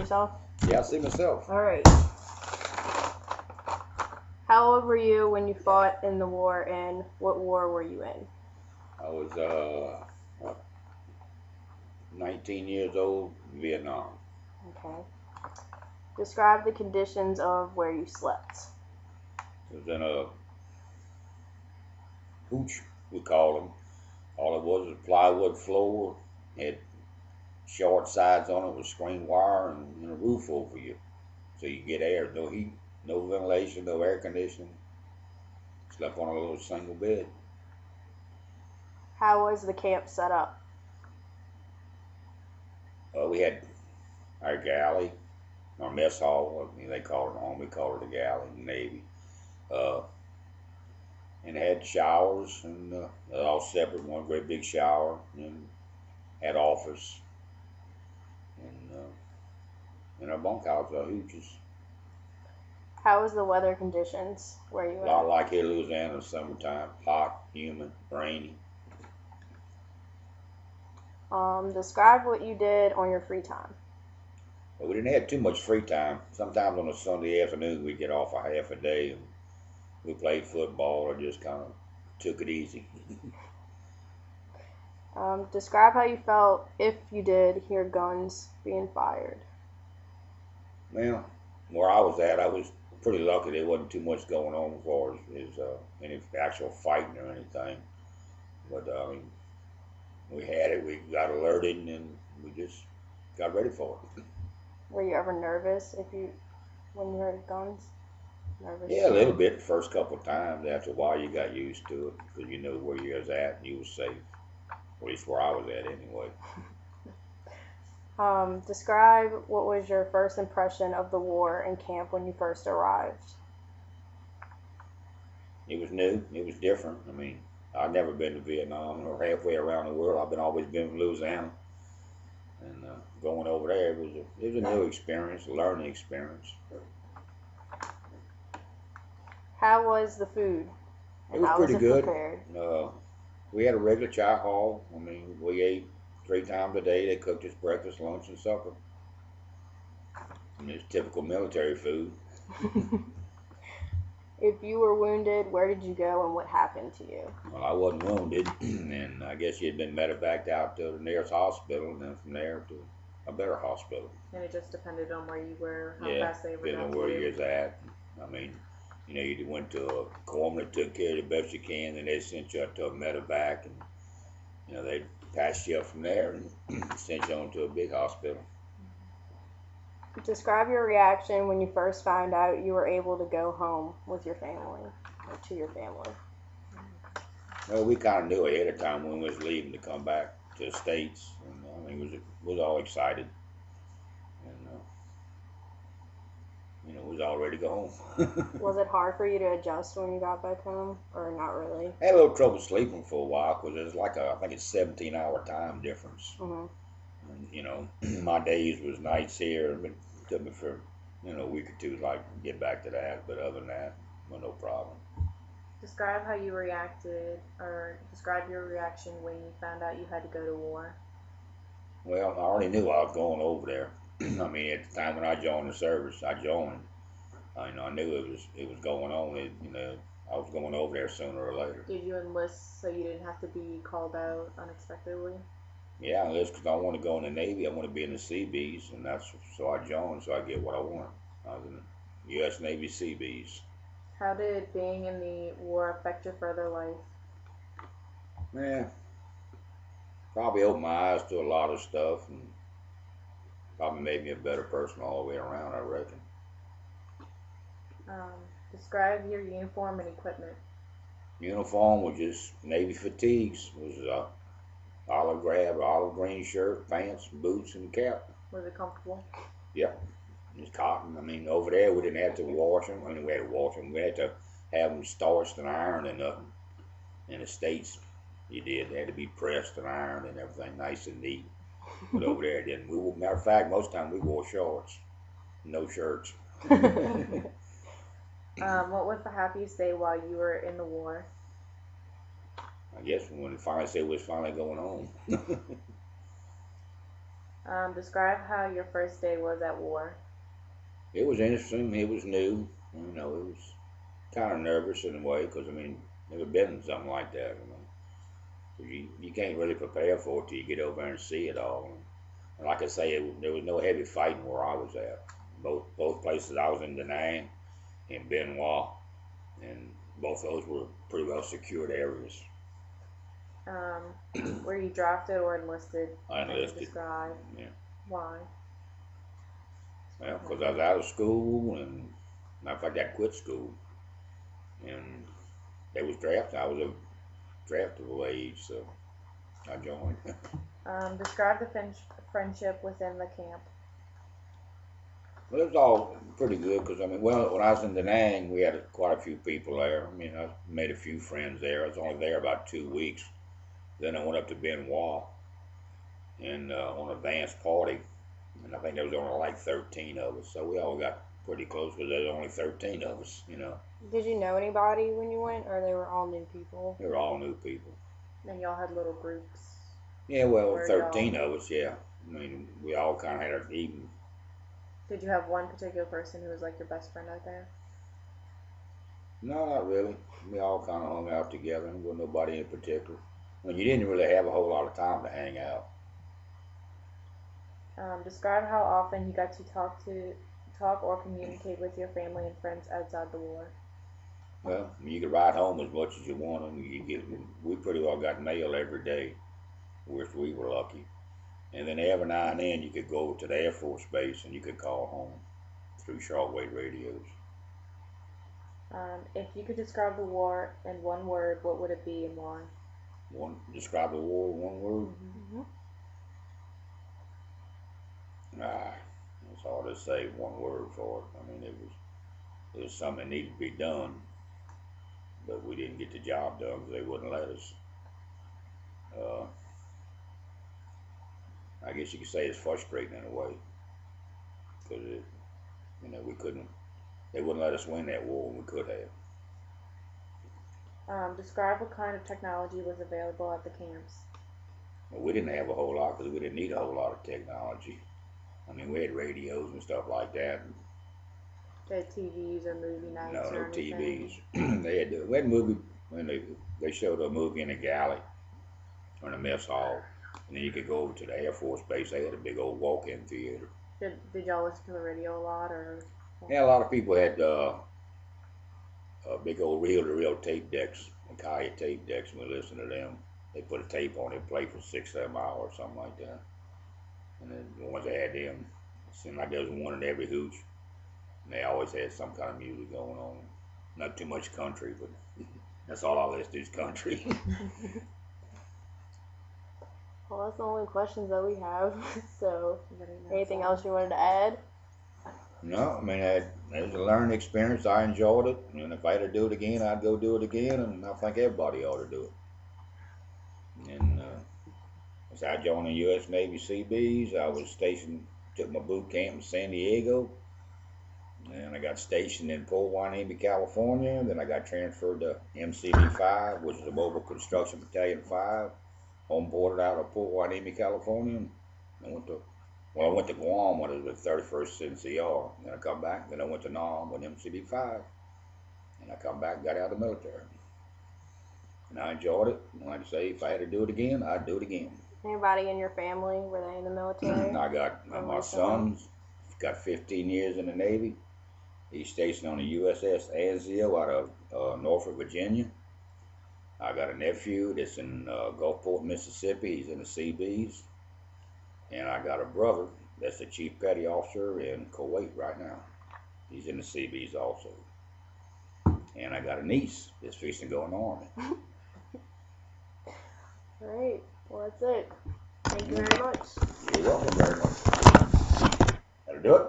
yourself? Yeah, I see myself. All right. How old were you when you fought in the war, and what war were you in? I was 19 years old in Vietnam. Okay. Describe the conditions of where you slept. It was in a hooch, we call them. All it was a plywood floor, had short sides on it with screen wire and a roof over you. So you get air, no heat, no ventilation, no air conditioning. Slept on a little single bed. How was the camp set up? We had our galley, our mess hall. I mean, they call it home. We call it a galley in the Navy. And had showers, and all separate. One great big shower, and had office, and our bunkhouse, our hooches. How was the weather conditions where you A were? lot like here, Louisiana, summertime, hot, humid, rainy. Describe what you did on your free time. But we didn't have too much free time. Sometimes on a Sunday afternoon, we'd get off a half a day, and we played football or just kind of took it easy. Describe how you felt if you did hear guns being fired. Well, where I was at, I was pretty lucky. There wasn't too much going on as far as any actual fighting or anything. But we had it. We got alerted, and we just got ready for it. Were you ever nervous when you heard guns? Nervous? Yeah, a little bit the first couple of times. After a while, you got used to it because you knew where you was at and you was safe. At least where I was at, anyway. Describe what was your first impression of the war in camp when you first arrived. It was new. It was different. I mean, I'd never been to Vietnam or halfway around the world. I've always been in Louisiana, and going over there it was a new experience, a learning experience. How was the food? It was How pretty was it good. prepared? We had a regular chow hall. I mean, we ate 3 times a day. They cooked us breakfast, lunch, and supper. I mean, it's typical military food. If you were wounded, where did you go and what happened to you? Well, I wasn't wounded, and I guess you'd been medevaced out to the nearest hospital, and then from there to a better hospital. And it just depended on where you were, how Yeah, fast they were depending on where you was at. I mean, you went to a corpsman that took care of you the best you can, then they sent you out to a medevac, and they passed you up from there and sent you on to a big hospital. Describe your reaction when you first found out you were able to go home with your family, or to your family. Well, we kind of knew ahead of time when we was leaving to come back to the States, and I mean, we was all excited, and we was all ready to go home. Was it hard for you to adjust when you got back home, or not really? I had a little trouble sleeping for a while because it's like I think it's 17-hour time difference. Mm-hmm. And, my days was nights here. It took me for a week or two to get back to that, but other than that, well, no problem. Describe how you reacted, or describe your reaction when you found out you had to go to war. Well, I already knew I was going over there. I mean, at the time when I joined the service, I joined. I knew it was going on. I was going over there sooner or later. Did you enlist so you didn't have to be called out unexpectedly? Yeah, I enlisted because I want to go in the Navy. I want to be in the Seabees, and so I joined so I get what I want. I was in the U.S. Navy Seabees. How did being in the war affect your further life? Yeah, probably opened my eyes to a lot of stuff, and probably made me a better person all the way around, I reckon. Describe your uniform and equipment. Uniform was just Navy fatigues. It was olive green shirt, pants, boots, and cap. Was it comfortable? Yep. It's cotton. I mean, over there we didn't have to wash them. I mean, we had to wash them. We had to have them starched and ironed and nothing. In the States, you did. They had to be pressed and ironed and everything nice and neat. But over there, it didn't. Matter of fact, most of the time we wore shorts, no shirts. What was the happiest day while you were in the war? I guess when we finally said we was finally going home. Describe how your first day was at war. It was interesting. It was new. You know, it was kind of nervous in a way because, I mean, never been in something like that. You know, 'cause you can't really prepare for it till you get over there and see it all. And like I say, there was no heavy fighting where I was at. Both places I was in, Da Nang and Benoit, and both those were pretty well secured areas. Were you drafted or enlisted? I enlisted. Describe. Yeah. Why? Well, because I was out of school, and matter of fact, I quit school, and they was drafted. I was a draftable age, so I joined. Describe the friendship within the camp. Well, it was all pretty good because, I mean, well, when I was in Da Nang, we had quite a few people there. I mean, I made a few friends there. I was only there about 2 weeks. Then I went up to Benoit and on an advanced party, and I think there was only like 13 of us. So we all got pretty close because there was only 13 of us, you know. Did you know anybody when you went, or they were all new people? They were all new people. And y'all had little groups. Yeah, well, Where 13 y'all- of us, yeah. I mean, we all kind of had our even. Did you have one particular person who was like your best friend out there? No, not really. We all kind of hung out together. There wasn't nobody in particular. I mean, you didn't really have a whole lot of time to hang out. Describe how often you got to talk or communicate with your family and friends outside the war. Well, you could ride home as much as you wanted. We pretty well got mail every day, which we were lucky. And then every now and then you could go to the Air Force Base and you could call home through shortwave radios. If you could describe the war in one word, what would it be and why? Describe the war in one word? Mm-hmm. It's hard to say one word for it. I mean, it was something that needed to be done, but we didn't get the job done because they wouldn't let us. I guess you could say it's frustrating in a way because we couldn't. They wouldn't let us win that war, and we could have. Describe what kind of technology was available at the camps. Well, we didn't have a whole lot because we didn't need a whole lot of technology. I mean, we had radios and stuff like that. They had TVs or movie nights No or anything? TVs. We had a movie when they showed a movie in the galley or in the mess hall, and then you could go over to the Air Force Base. They had a big old walk-in theater. Did y'all listen to the radio a lot or? Yeah, a lot of people had big old reel-to-reel tape decks, Acacia tape decks, and we listened to them. They put a tape on it, play for 6-7 hours, something like that. And then the ones that had them, it seemed like there was one in every hooch. And they always had some kind of music going on. Not too much country, but that's all I listen to is country. Well, that's the only questions that we have. So, anything else you wanted to add? No, I mean, it was a learning experience. I enjoyed it. And if I had to do it again, I'd go do it again. And I think everybody ought to do it. And as I joined the U.S. Navy Seabees, I was stationed, took my boot camp in San Diego. And I got stationed in Port Hueneme, California. Then I got transferred to MCB 5, which is the Mobile Construction Battalion 5, homeboarded out of Port Hueneme, California. I went to Guam when I was with 31st NCR. Then I come back. Then I went to Nam with MCB 5. And I come back and got out of the military. And I enjoyed it. And like I say, if I had to do it again, I'd do it again. Anybody in your family, were they in the military? I got my son's got 15 years in the Navy. He's stationed on the USS Anzio out of Norfolk, Virginia. I got a nephew that's in Gulfport, Mississippi. He's in the Seabees. And I got a brother that's the chief petty officer in Kuwait right now. He's in the Seabees also. And I got a niece that's fixing to go in the Army. Great. Well, that's it. Thank you very much. You're welcome very much. That'll do it.